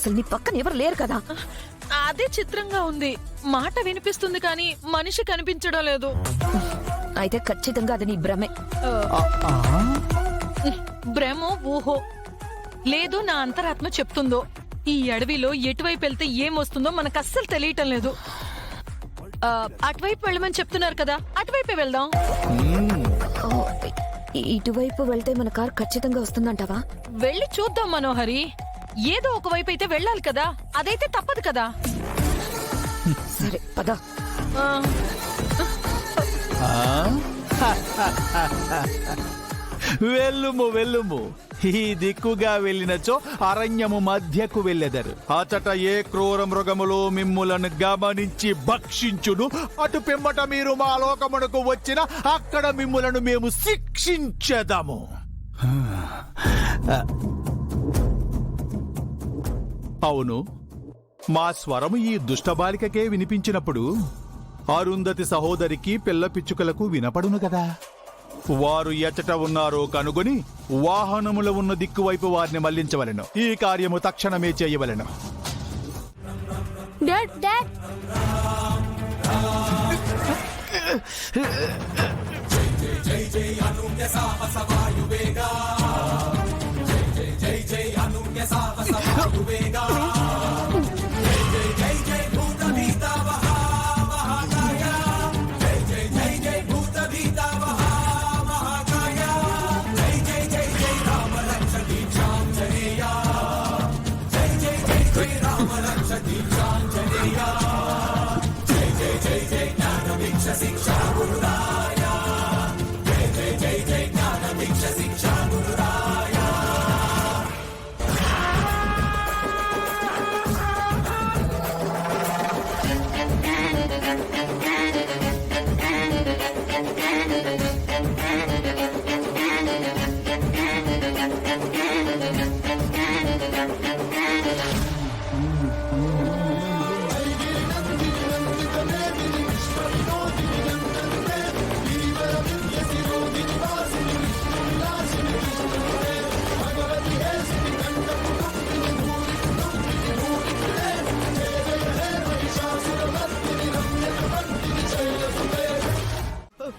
అసలు నీ పక్కన ఎవరు లేరు కదా. అదే చిత్రంగా ఉంది. మాట వినిపిస్తుంది కానీ మనిషి కనిపించడం లేదు. అయితే ఖచ్చితంగా అది నీ భ్రమే. భ్రమో ఊహో లేదు, నా అంతరాత్మ చెప్తుందో. ఈ అడవిలో ఎటువైపు వెళ్తే ఏమొస్తుందో మనకు అస్సలు తెలియటం లేదు. అటువైపు వెళ్ళమని చెప్తున్నారు కదా, అటువైపే వెళ్దాం. ఇటువైపు వెళ్తే మన కార్ ఖచ్చితంగా వస్తుందంటావా? వెళ్ళి చూద్దాం మనోహరి. ఏదో ఒకవైపు అయితే వెళ్ళాలి కదా, అదైతే తప్పదు కదా. సరే పద. వెళ్ళుము వెళ్ళుము. ఈ దిక్కుగా వెళ్ళినచో అరణ్యము మధ్యకు వెళ్ళెదరు. అచట ఏ క్రూర మృగములు మిమ్ములను గమనించి భక్షించును. అటు పిమ్మట మీరు మా లోకమునకు వచ్చిన అక్కడ మిమ్ములను మేము శిక్షించెదము. అవును, మా స్వరము ఈ దుష్టబాలికకే వినిపించినప్పుడు అరుంధతి సహోదరికి పిల్ల పిచ్చుకలకు వినపడును కదా. వారు ఎచ్చట ఉన్నారో కనుగొని వాహనముల ఉన్న దిక్కువైపు వారిని మళ్లించవలెను. ఈ కార్యము తక్షణమే చేయవలెను. డాడ్ డాడ్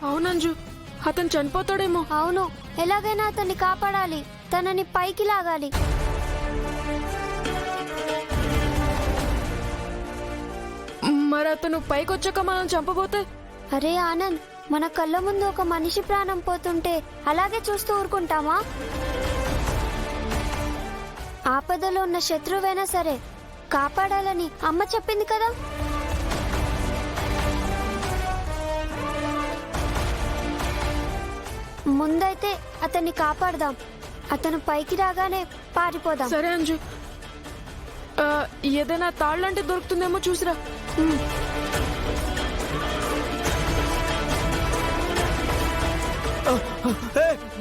అవునంజు, అతను చనిపోతాడేమో. అవును, ఎలాగైనా అతన్ని కాపాడాలి. తనని పైకి లాగాలి. మరి అతను పైకొచ్చాక మనం చంపబోతే? అరే ఆనంద్, మన కళ్ళ ముందు ఒక మనిషి ప్రాణం పోతుంటే అలాగే చూస్తూ ఊరుకుంటామా? ఆపదలో ఉన్న శత్రువైనా సరే కాపాడాలని అమ్మ చెప్పింది కదా. ముందైతే అతన్ని కాపాడదాం. అతను పైకి రాగానే పారిపోదాం. సరే అంజు, ఏదైనా తాళ్ళంటే దొరుకుతుందేమో చూసిరా.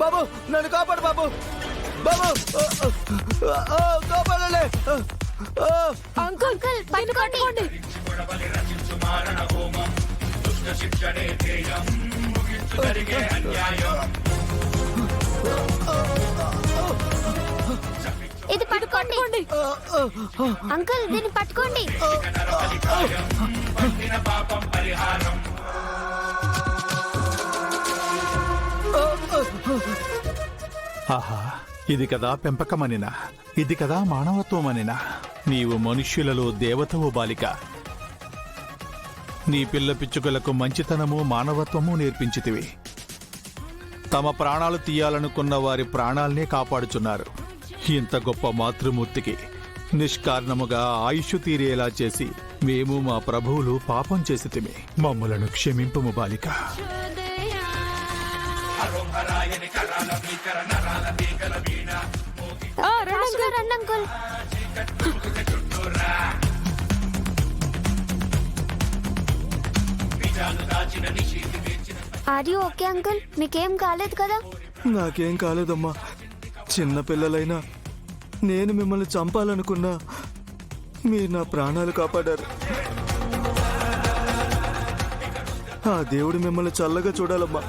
బాబు, నన్ను కాపాడు బాబు. బాబు, కాపాడలే. అంకుల్, పట్టుకోండి. ఇది పట్టుకోండి. అంకుల్, దీన్ని పట్టుకోండి. ఆహా, ఇది కదా పెంపకమనినా, ఇది కదా మానవత్వమనినా. నీవు మనుష్యులలో దేవతవు బాలిక. నీ పిల్ల పిచ్చుకలకు మంచితనము మానవత్వము నేర్పించితివి. తమ ప్రాణాలు తీయాలనుకున్న వారి ప్రాణాల్నే కాపాడుచున్నారు. ఇంత గొప్ప మాతృమూర్తికి నిష్కారణముగా ఆయుష్ తీరేలా చేసి మేము మా ప్రభువులు పాపం చేసితిమి. మమ్ములను క్షమింపుము బాలిక. రండి uncle. Are you okay uncle? మీకేం కాలేదు కదా? నాకేం కాలేదమ్మా. చిన్న పిల్లలైనా నేను మిమ్మల్ని చంపాలనుకున్నా మీరు నా ప్రాణాలు కాపాడారు. ఆ దేవుడు మిమ్మల్ని చల్లగా చూడాలమ్మా.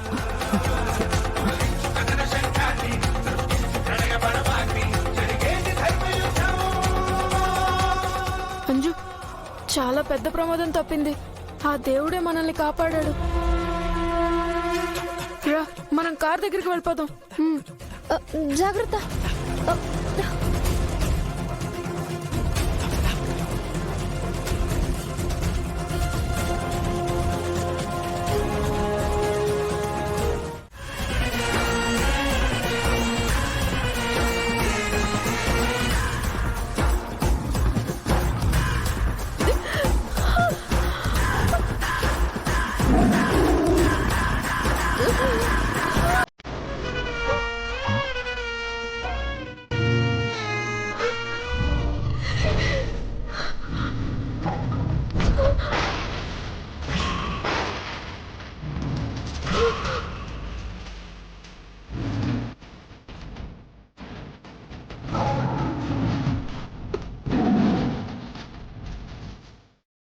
పెద్ద ప్రమాదం తప్పింది. ఆ దేవుడే మనల్ని కాపాడాడు. రా, మనం కార్ దగ్గరికి వెళ్ళిపోదాం. జాగ్రత్త.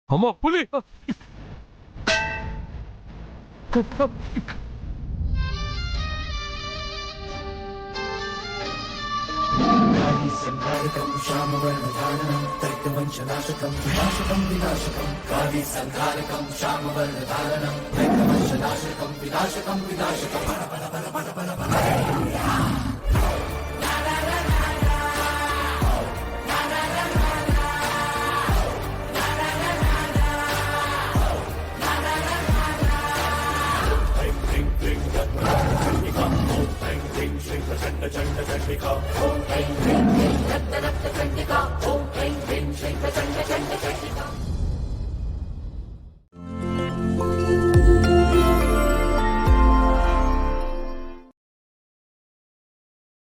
అమ్మా పులి Chanda chanda chanda chanda